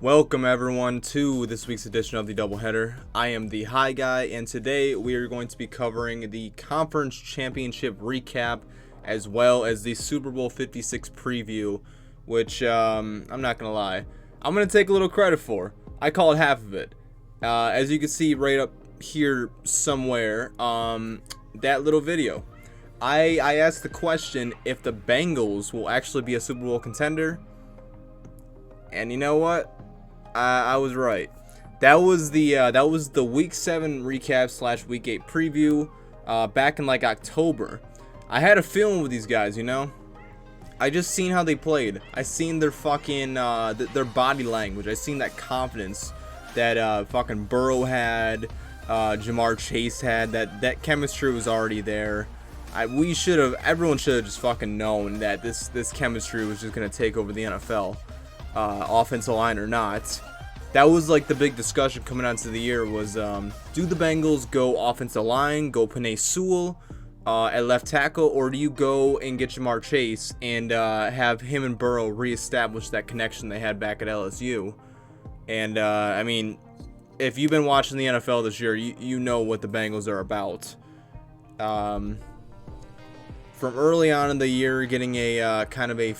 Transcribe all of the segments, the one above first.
Welcome everyone to this week's edition of the Doubleheader. I am the High Guy, and today we are going to be covering the Conference Championship recap as well as the Super Bowl 56 preview, which I'm not gonna lie, I'm gonna take a little credit for. I called half of it. As you can see right up here somewhere, that little video. I asked the question if the Bengals will actually be a Super Bowl contender, and you know what? I was right. That was the Week 7 recap / Week 8 preview back in like October. I had a feeling with these guys, you know. I just seen how they played. I seen their fucking their body language. I seen that confidence that fucking Burrow had, Jamar Chase had. That chemistry was already there. Everyone should have just fucking known that this chemistry was just gonna take over the NFL. Offensive line or not. That was like the big discussion coming onto the year was, do the Bengals go offensive line, go Penei Sewell at left tackle, or do you go and get Jamar Chase and have him and Burrow reestablish that connection they had back at LSU? And I mean, if you've been watching the NFL this year, you know what the Bengals are about. From early on in the year, getting a kind of a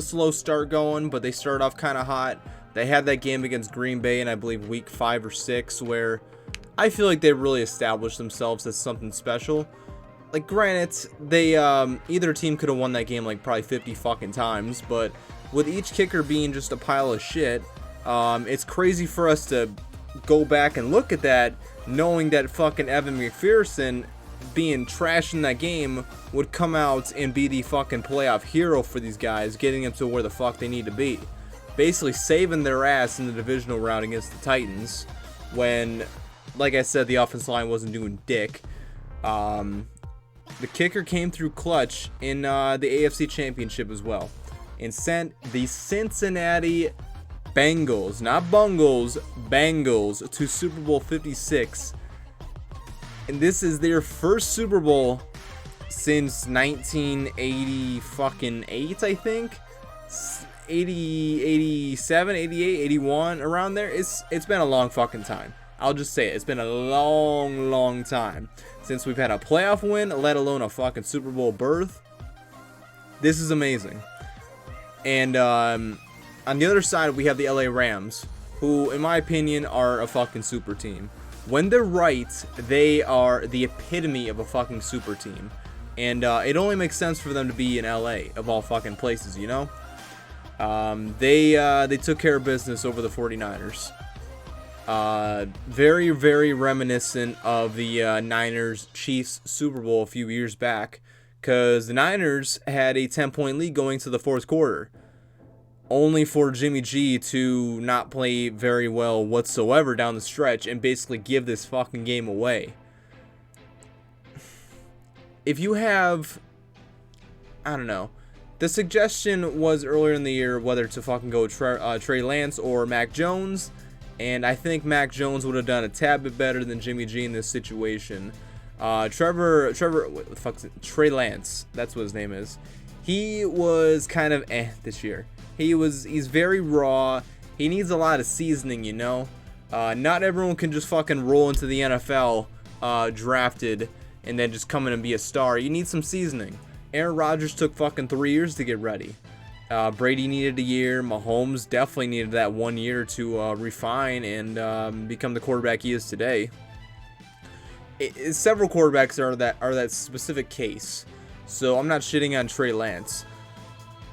slow start going, but they started off kind of hot. They had that game against Green Bay in, I believe, week 5 or 6, where I feel like they really established themselves as something special. Like, granted, they either team could have won that game like probably 50 fucking times, but with each kicker being just a pile of shit, it's crazy for us to go back and look at that, knowing that fucking Evan McPherson being trash in that game would come out and be the fucking playoff hero for these guys, getting them to where the fuck they need to be. Basically saving their ass in the divisional round against the Titans when, like I said, the offensive line wasn't doing dick. The kicker came through clutch in the AFC Championship as well and sent the Cincinnati Bengals, not Bungles, Bengals, to Super Bowl 56. And this is their first Super Bowl since 1980 fucking 8, I think. 80, 87, 88, 81, around there. It's been a long fucking time. I'll just say it. It's been a long time since we've had a playoff win, let alone a fucking Super Bowl berth. This is amazing. And on the other side, we have the LA Rams, who, in my opinion, are a fucking super team. When they're right, they are the epitome of a fucking super team. And it only makes sense for them to be in LA, of all fucking places, you know? They took care of business over the 49ers. Very reminiscent of the Niners-Chiefs Super Bowl a few years back, because the Niners had a 10-point lead going to the fourth quarter, only for Jimmy G to not play very well whatsoever down the stretch and basically give this fucking game away. If you have, I don't know, the suggestion was earlier in the year whether to fucking go Trey Lance or Mac Jones, and I think Mac Jones would have done a tad bit better than Jimmy G in this situation. What the fuck's it? Trey Lance, that's what his name is. He was kind of this year. He's very raw. He needs a lot of seasoning, you know. Not everyone can just fucking roll into the NFL drafted and then just come in and be a star. You need some seasoning. Aaron Rodgers took fucking 3 years to get ready. Brady needed a year. Mahomes definitely needed that 1 year to refine and become the quarterback he is today. Several quarterbacks are that specific case. So I'm not shitting on Trey Lance.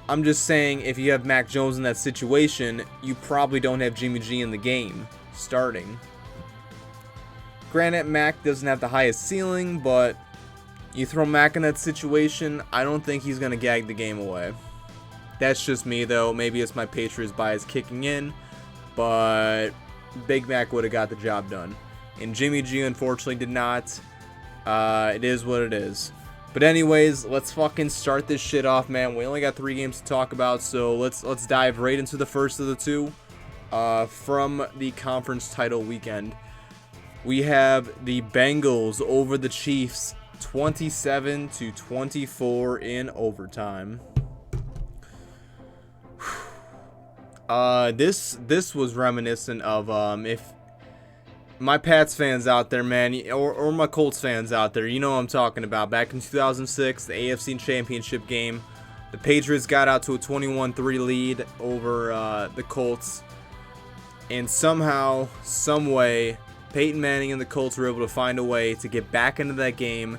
I'm just saying if you have Mac Jones in that situation, you probably don't have Jimmy G in the game starting. Granted, Mac doesn't have the highest ceiling, but you throw Mac in that situation, I don't think he's going to gag the game away. That's just me, though. Maybe it's my Patriots bias kicking in, but Big Mac would have got the job done. And Jimmy G, unfortunately, did not. It is what it is. But anyways, let's fucking start this shit off, man. We only got 3 games to talk about, so let's dive right into the first of the 2 from the conference title weekend. We have the Bengals over the Chiefs, 27-24 in overtime. This was reminiscent of if my Pats fans out there, man, or my Colts fans out there, you know what I'm talking about. Back in 2006, the AFC Championship game, the Patriots got out to a 21-3 lead over the Colts, and somehow, some way, Peyton Manning and the Colts were able to find a way to get back into that game,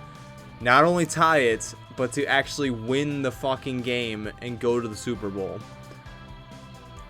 not only tie it, but to actually win the fucking game and go to the Super Bowl.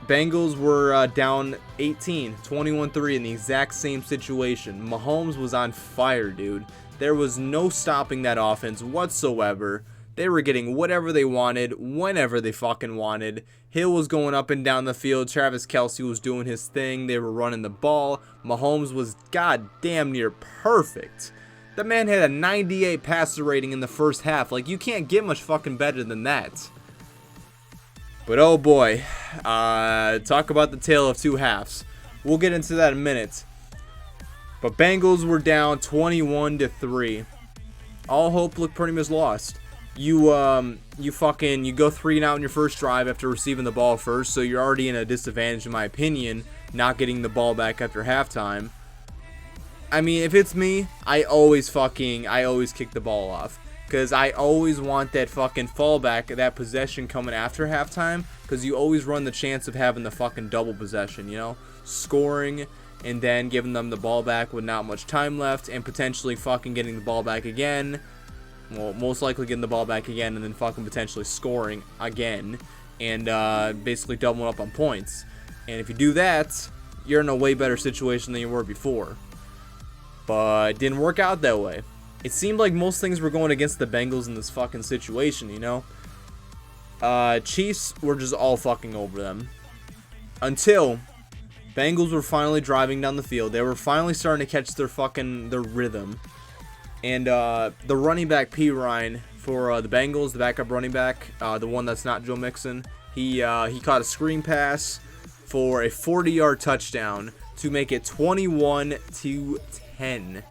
Bengals were down 18, 21-3 in the exact same situation. Mahomes was on fire, dude. There was no stopping that offense whatsoever. They were getting whatever they wanted, whenever they fucking wanted. Hill was going up and down the field. Travis Kelce was doing his thing. They were running the ball. Mahomes was goddamn near perfect. The man had a 98 passer rating in the first half. Like, you can't get much fucking better than that. But oh boy, talk about the tale of two halves. We'll get into that in a minute. But Bengals were down 21-3. All hope looked pretty much lost. You go 3-and-out in your first drive after receiving the ball first, so you're already in a disadvantage, in my opinion, not getting the ball back after halftime. I mean, if it's me, I always kick the ball off. Because I always want that fucking fallback, that possession coming after halftime. Because you always run the chance of having the fucking double possession, you know? Scoring and then giving them the ball back with not much time left. And potentially fucking getting the ball back again. Well, most likely getting the ball back again and then fucking potentially scoring again. And basically doubling up on points. And if you do that, you're in a way better situation than you were before. But it didn't work out that way. It seemed like most things were going against the Bengals in this fucking situation, you know? Chiefs were just all fucking over them. Until Bengals were finally driving down the field. They were finally starting to catch their rhythm. And the running back P. Ryan for the Bengals, the backup running back, the one that's not Joe Mixon, he caught a screen pass for a 40-yard touchdown to make it 21-10.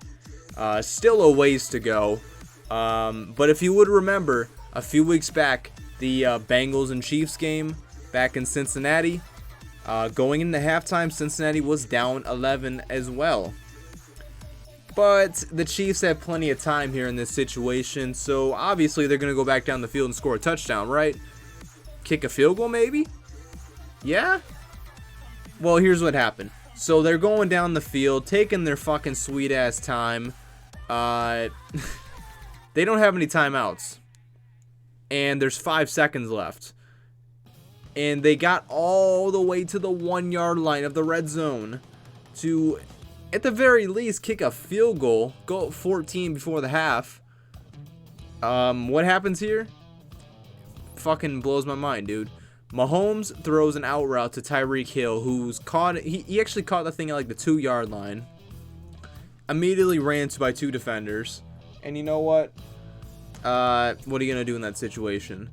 Still a ways to go, but if you would remember, a few weeks back, the Bengals and Chiefs game back in Cincinnati, going into halftime, Cincinnati was down 11 as well. But the Chiefs have plenty of time here in this situation, so obviously they're going to go back down the field and score a touchdown, right? Kick a field goal, maybe? Yeah? Well, here's what happened. So they're going down the field, taking their fucking sweet-ass time. They don't have any timeouts. And there's 5 seconds left. And they got all the way to the 1-yard line of the red zone to, at the very least, kick a field goal. Go up 14 before the half. What happens here? Fucking blows my mind, dude. Mahomes throws an out route to Tyreek Hill, who's caught. He actually caught the thing at like the 2-yard line. Immediately ran into by 2 defenders. And you know what? What are you gonna do in that situation?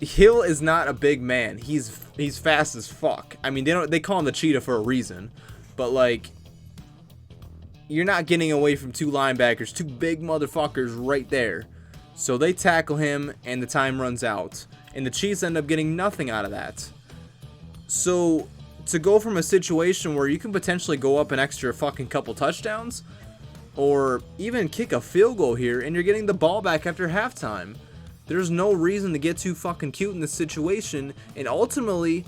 Hill is not a big man. He's fast as fuck. I mean, they call him the cheetah for a reason. But like, you're not getting away from 2 linebackers, 2 big motherfuckers right there. So they tackle him, and the time runs out. And the Chiefs end up getting nothing out of that. So, to go from a situation where you can potentially go up an extra fucking couple touchdowns, or even kick a field goal here, and you're getting the ball back after halftime. There's no reason to get too fucking cute in this situation. And ultimately,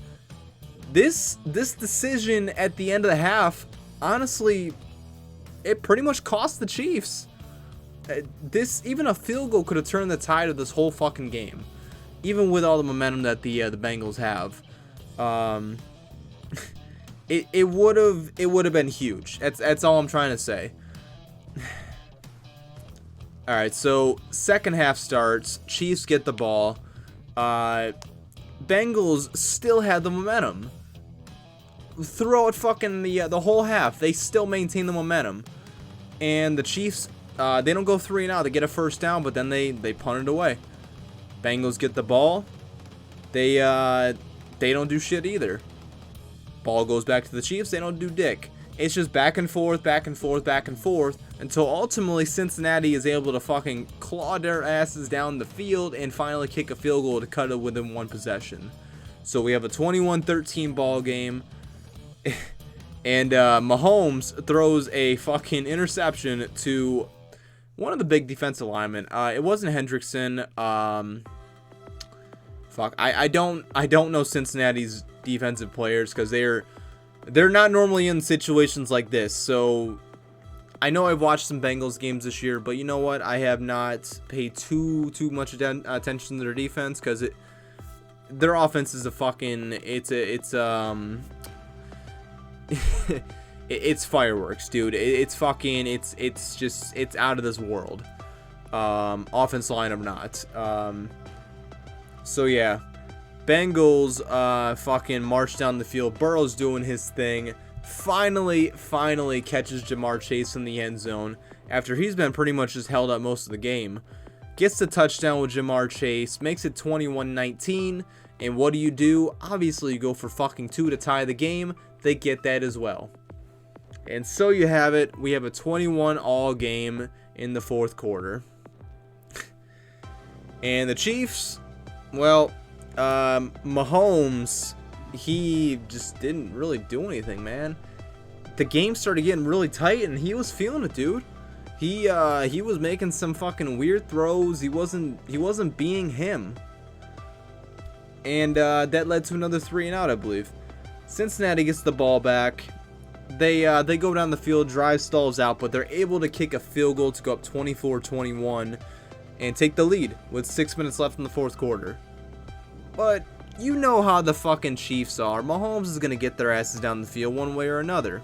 this decision at the end of the half, honestly, it pretty much cost the Chiefs. Even a field goal could have turned the tide of this whole fucking game, even with all the momentum that the Bengals have. It would have been huge. That's all I'm trying to say. All right, so second half starts. Chiefs get the ball. Bengals still had the momentum throughout fucking the whole half. They still maintain the momentum, and the Chiefs. They don't go 3-and-out. They get a first down, but then they punt it away. Bengals get the ball. They don't do shit either. Ball goes back to the Chiefs. They don't do dick. It's just back and forth, back and forth, back and forth, until ultimately Cincinnati is able to fucking claw their asses down the field and finally kick a field goal to cut it within 1 possession. So we have a 21-13 ball game. And Mahomes throws a fucking interception to one of the big defensive linemen. It wasn't Hendrickson. Fuck. I don't know Cincinnati's defensive players because they're not normally in situations like this. So I know I've watched some Bengals games this year, but you know what? I have not paid too much attention to their defense because their offense is a fucking it's fireworks, dude. It's out of this world. Offense line or not. So yeah, Bengals fucking march down the field. Burrow's doing his thing. Finally catches Jamar Chase in the end zone after he's been pretty much just held up most of the game. Gets the touchdown with Jamar Chase, makes it 21-19. And what do? Obviously, you go for fucking 2 to tie the game. They get that as well. And so you have it. We have a 21-all game in the fourth quarter. And the Chiefs, well, Mahomes, he just didn't really do anything, man. The game started getting really tight, and he was feeling it, dude. He was making some fucking weird throws. He wasn't being him. And that led to another 3-and-out, I believe. Cincinnati gets the ball back. They go down the field, drive stalls out, but they're able to kick a field goal to go up 24-21 and take the lead with 6 minutes left in the fourth quarter. But you know how the fucking Chiefs are. Mahomes is going to get their asses down the field one way or another.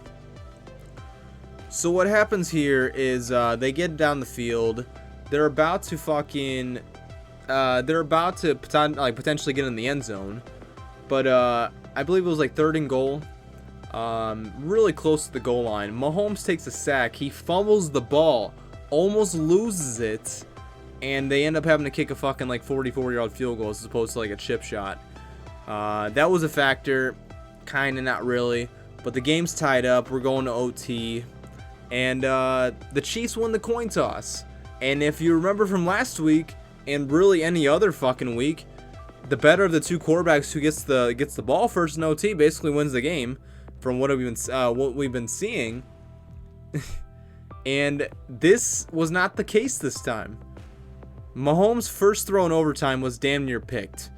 So what happens here is they get down the field. They're about to fucking... potentially get in the end zone. But I believe it was like 3rd and goal. Really close to the goal line. Mahomes takes a sack. He fumbles the ball. Almost loses it. And they end up having to kick a fucking like 44-yard field goal as opposed to like a chip shot. That was a factor. Kinda, not really. But the game's tied up. We're going to OT. And the Chiefs won the coin toss. And if you remember from last week, and really any other fucking week, the better of the two quarterbacks who gets the ball first in OT basically wins the game, from what we've been seeing. And this was not the case this time. Mahomes' first throw in overtime was damn near picked,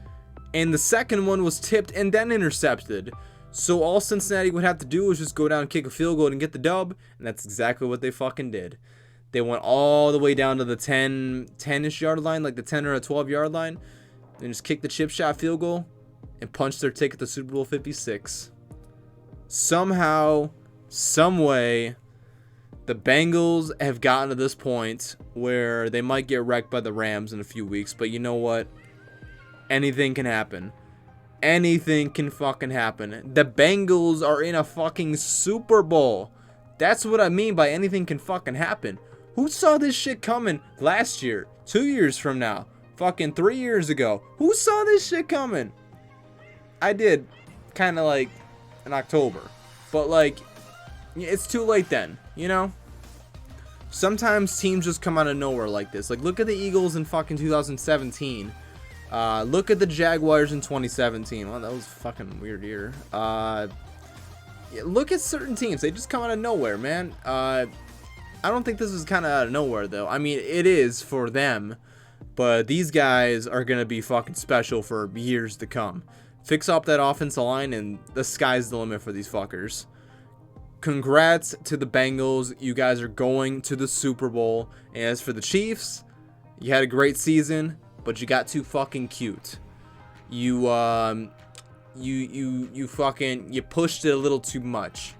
and the second one was tipped and then intercepted. So all Cincinnati would have to do was just go down and kick a field goal and get the dub, and that's exactly what they fucking did. They went all the way down to the 10-ish yard line, like the 10 or a 12-yard line, and just kicked the chip shot field goal and punched their ticket to Super Bowl 56. Somehow, some way, the Bengals have gotten to this point where they might get wrecked by the Rams in a few weeks, but you know what? Anything can happen. Anything can fucking happen. The Bengals are in a fucking Super Bowl. That's what I mean by anything can fucking happen. Who saw this shit coming last year, 2 years from now, fucking 3 years ago? Who saw this shit coming? I did, kind of like in October, but like, it's too late then, you know? Sometimes teams just come out of nowhere like this. Like, look at the Eagles in fucking 2017. Look at the Jaguars in 2017. Well, that was a fucking weird year. Look at certain teams. They just come out of nowhere, man. I don't think this is kind of out of nowhere, though. I mean, it is for them. But these guys are going to be fucking special for years to come. Fix up that offensive line, and the sky's the limit for these fuckers. Congrats to the Bengals. You guys are going to the Super Bowl. And as for the Chiefs, you had a great season, but you got too fucking cute. You pushed it a little too much.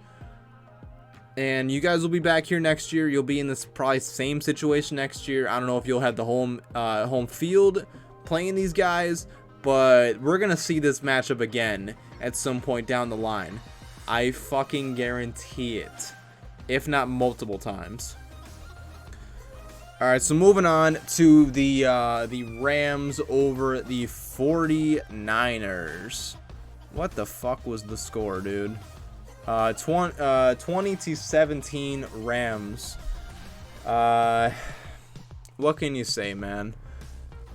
And you guys will be back here next year. You'll be in this probably same situation next year. I don't know if you'll have the home field playing these guys, but we're gonna see this matchup again at some point down the line. I fucking guarantee it, if not multiple times. All right, so moving on to the Rams over the 49ers. What the fuck was the score, dude? 20-17 Rams. What can you say, man?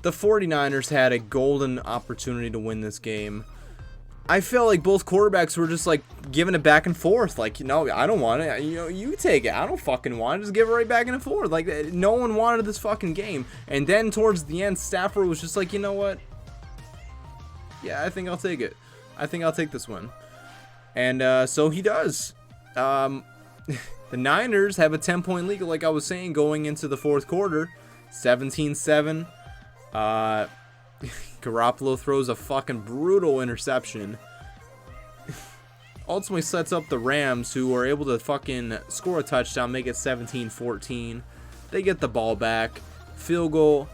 The 49ers had a golden opportunity to win this game. I felt like both quarterbacks were just like giving it back and forth. Like, no, I don't want it. You know, you take it. I don't fucking want it. Just give it right back and forth. Like, no one wanted this fucking game. And then towards the end, Stafford was just like, you know what? Yeah, I think I'll take it. I think I'll take this one. And so he does. The Niners have a 10-point lead, like I was saying, going into the fourth quarter. 17-7. Garoppolo throws a fucking brutal interception. Ultimately sets up the Rams, who are able to fucking score a touchdown, make it 17-14. They get the ball back. Field goal.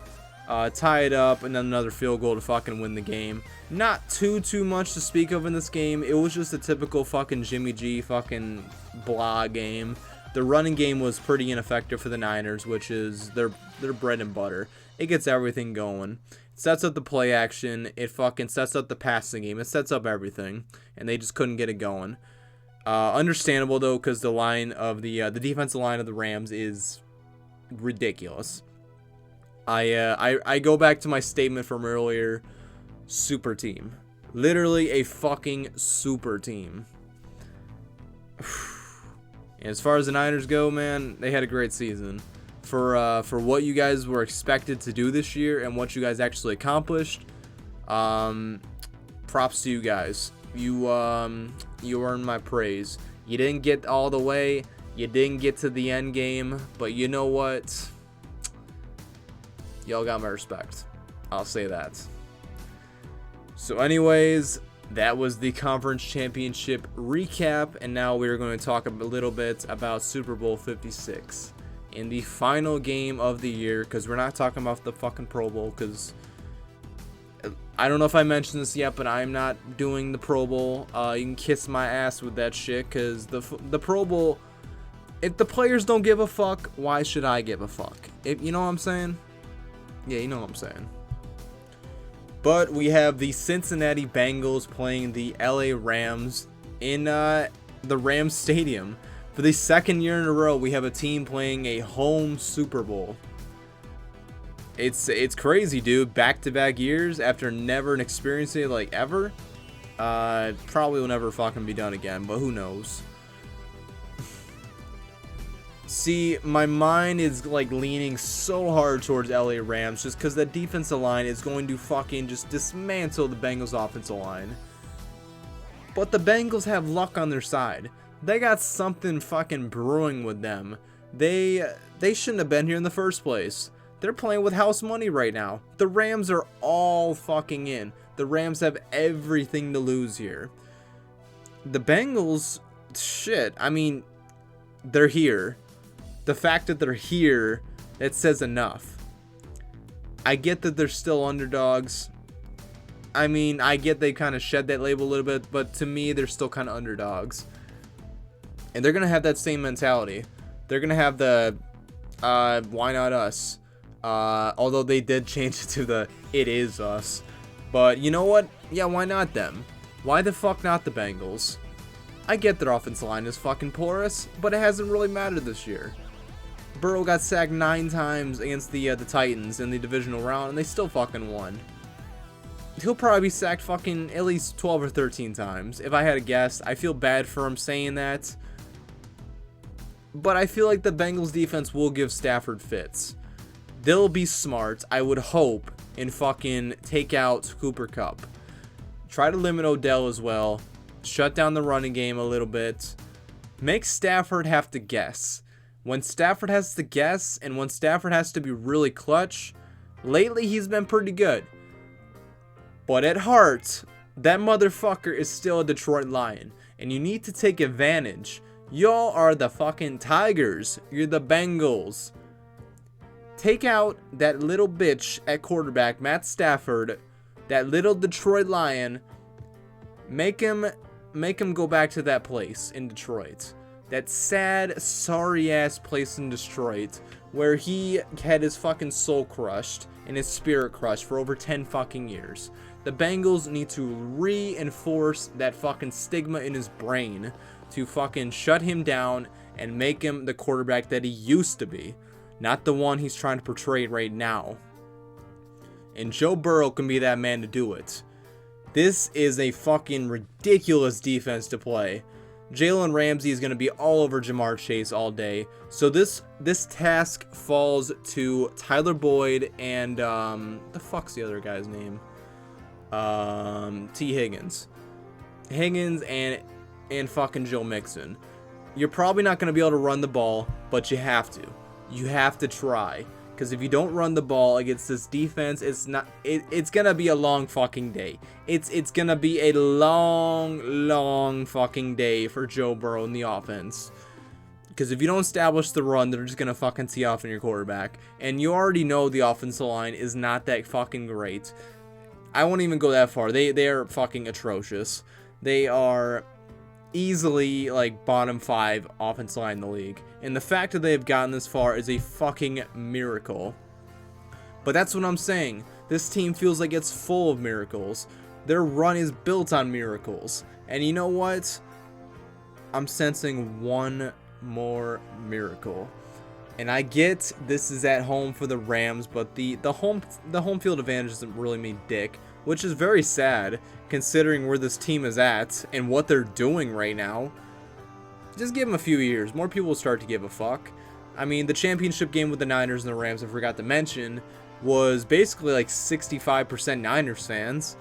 Tie it up, and then another field goal to fucking win the game. Not too much to speak of in this game. It was just a typical fucking Jimmy G fucking blah game. The running game was pretty ineffective for the Niners, which is their bread and butter. It gets everything going. It sets up the play action. It fucking sets up the passing game. It sets up everything, and they just couldn't get it going. Understandable though, because the line of the defensive line of the Rams is ridiculous. I go back to my statement from earlier. Super team. Literally a fucking super team. And as far as the Niners go, man, they had a great season. For what you guys were expected to do this year and what you guys actually accomplished, props to you guys. You earned my praise. You didn't get all the way. You didn't get to the end game. But you know what? Y'all got my respect. I'll say that. So anyways, that was the conference championship recap, and now we're going to talk a little bit about Super Bowl 56 in the final game of the year, because we're not talking about the fucking Pro Bowl, because I don't know if I mentioned this yet, but I'm not doing the Pro Bowl. You can kiss my ass with that shit, because the Pro Bowl, if the players don't give a fuck, why should I give a fuck? You know what I'm saying? Yeah, you know what I'm saying. But we have the Cincinnati Bengals playing the LA Rams in the Rams Stadium. For the second year in a row, we have a team playing a home Super Bowl. It's crazy, dude. Back-to-back years after never experiencing it like ever. Probably will never fucking be done again, but who knows. See, my mind is like leaning so hard towards LA Rams just because the defensive line is going to fucking just dismantle the Bengals offensive line. But the Bengals have luck on their side. They got something fucking brewing with them. They shouldn't have been here in the first place. They're playing with house money right now. The Rams are all fucking in. The Rams have everything to lose here. The Bengals, shit, I mean, they're here. The fact that they're here, that says enough. I get that they're still underdogs. I mean, I get they kind of shed that label a little bit, but to me, they're still kind of underdogs. And they're going to have that same mentality. They're going to have the, why not us? Although they did change it to the, it is us. But you know what? Yeah, why not them? Why the fuck not the Bengals? I get their offensive line is fucking porous, but it hasn't really mattered this year. Burrow got sacked 9 times against the Titans in the divisional round, and they still fucking won. He'll probably be sacked fucking at least 12 or 13 times, if I had to guess. I feel bad for him saying that. But I feel like the Bengals defense will give Stafford fits. They'll be smart, I would hope, and fucking take out Cooper Kupp. Try to limit Odell as well. Shut down the running game a little bit. Make Stafford have to guess. When Stafford has to guess, and when Stafford has to be really clutch, lately he's been pretty good. But at heart, that motherfucker is still a Detroit Lion. And you need to take advantage. Y'all are the fucking Tigers. You're the Bengals. Take out that little bitch at quarterback, Matt Stafford. That little Detroit Lion. Make him go back to that place in Detroit. That sad, sorry-ass place in Detroit where he had his fucking soul crushed and his spirit crushed for over 10 fucking years. The Bengals need to reinforce that fucking stigma in his brain to fucking shut him down and make him the quarterback that he used to be, not the one he's trying to portray right now. And Joe Burrow can be that man to do it. This is a fucking ridiculous defense to play. Jalen Ramsey is going to be all over Jamar Chase all day. So this task falls to Tyler Boyd and the fuck's the other guy's name? T. Higgins. Higgins and fucking Joe Mixon. You're probably not going to be able to run the ball, but you have to. You have to try. Because if you don't run the ball against this defense, it's going to be a long fucking day. It's going to be a long fucking day for Joe Burrow in the offense. Because if you don't establish the run, they're just going to fucking tee off on your quarterback. And you already know the offensive line is not that fucking great. I won't even go that far. They are fucking atrocious. They are easily like bottom 5 offensive line in the league, and the fact that they have gotten this far is a fucking miracle. But that's what I'm saying. This team feels like it's full of miracles. Their run is built on miracles, and you know what? I'm sensing one more miracle. And I get this is at home for the Rams, but the home field advantage doesn't really mean dick, which is very sad considering where this team is at and what they're doing right now. Just give them a few years. More people will start to give a fuck. I mean, the championship game with the Niners and the Rams, I forgot to mention, was basically like 65% Niners fans.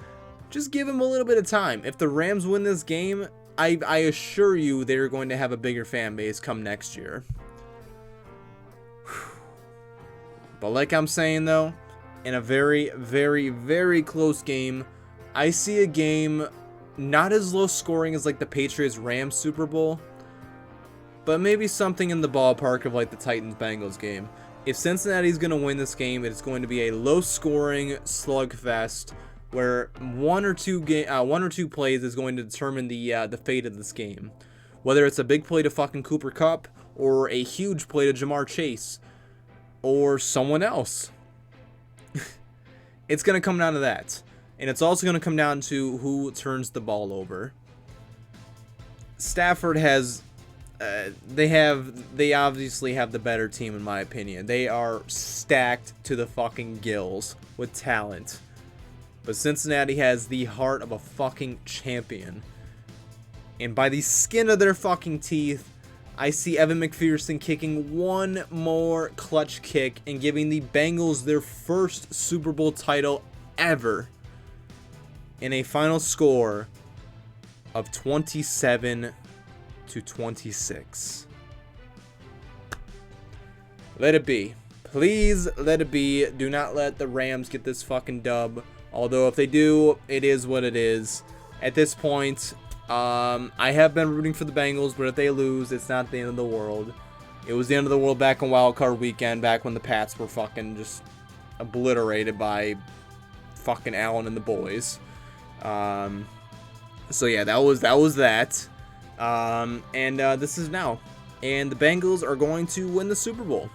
Just give them a little bit of time. If the Rams win this game, I assure you they're going to have a bigger fan base come next year. But like I'm saying though, in a very close game, I see a game not as low scoring as like the Patriots-Rams Super Bowl, but maybe something in the ballpark of like the Titans-Bengals game. If Cincinnati's going to win this game, it's going to be a low scoring slugfest where one or two plays is going to determine the fate of this game. Whether it's a big play to fucking Cooper Kupp or a huge play to Jamar Chase or someone else. It's going to come down to that. And it's also going to come down to who turns the ball over. Stafford has they obviously have the better team in my opinion. They are stacked to the fucking gills with talent. But Cincinnati has the heart of a fucking champion. And by the skin of their fucking teeth, I see Evan McPherson kicking one more clutch kick and giving the Bengals their first Super Bowl title ever in a final score of 27-26. Let it be. Please let it be. Do not let the Rams get this fucking dub. Although if they do, it is what it is. At this point, I have been rooting for the Bengals, but if they lose, it's not the end of the world. It was the end of the world back on Wild Card Weekend, back when the Pats were fucking just obliterated by fucking Allen and the boys. So yeah, that was that. And this is now. And the Bengals are going to win the Super Bowl.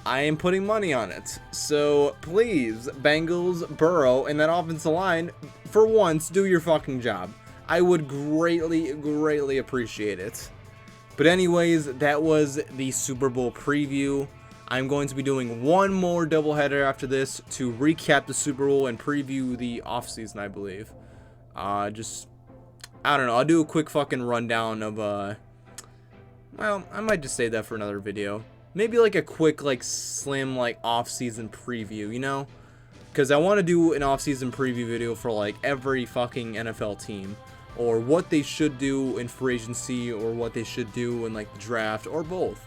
I am putting money on it. So please, Bengals, Burrow, and that offensive line, for once, do your fucking job. I would greatly appreciate it. But anyways, that was the Super Bowl preview. I'm going to be doing one more doubleheader after this to recap the Super Bowl and preview the offseason, I believe. I don't know. I'll do a quick fucking rundown of, well, I might just save that for another video. Maybe like a quick, like, slim, like, off-season preview, you know? Because I want to do an off-season preview video for, like, every fucking NFL team. Or what they should do in free agency, or what they should do in, like, the draft, or both.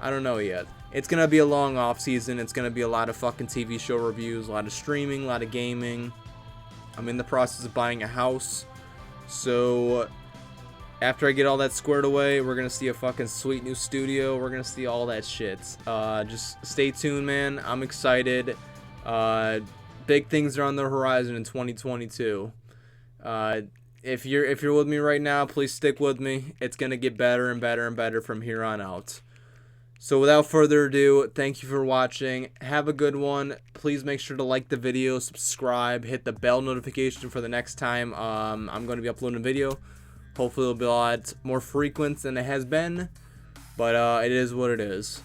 I don't know yet. It's going to be a long off-season. It's going to be a lot of fucking TV show reviews, a lot of streaming, a lot of gaming. I'm in the process of buying a house. So after I get all that squared away, we're going to see a fucking sweet new studio. We're going to see all that shit. Just stay tuned, man. I'm excited. Big things are on the horizon in 2022. If you're with me right now, please stick with me. It's going to get better and better and better from here on out. So without further ado, thank you for watching. Have a good one. Please make sure to like the video, subscribe, hit the bell notification for the next time I'm going to be uploading a video. Hopefully it'll be a lot more frequent than it has been, but it is what it is.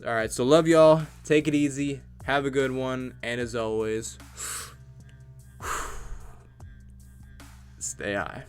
Alright, so love y'all. Take it easy. Have a good one. And as always, Stay high.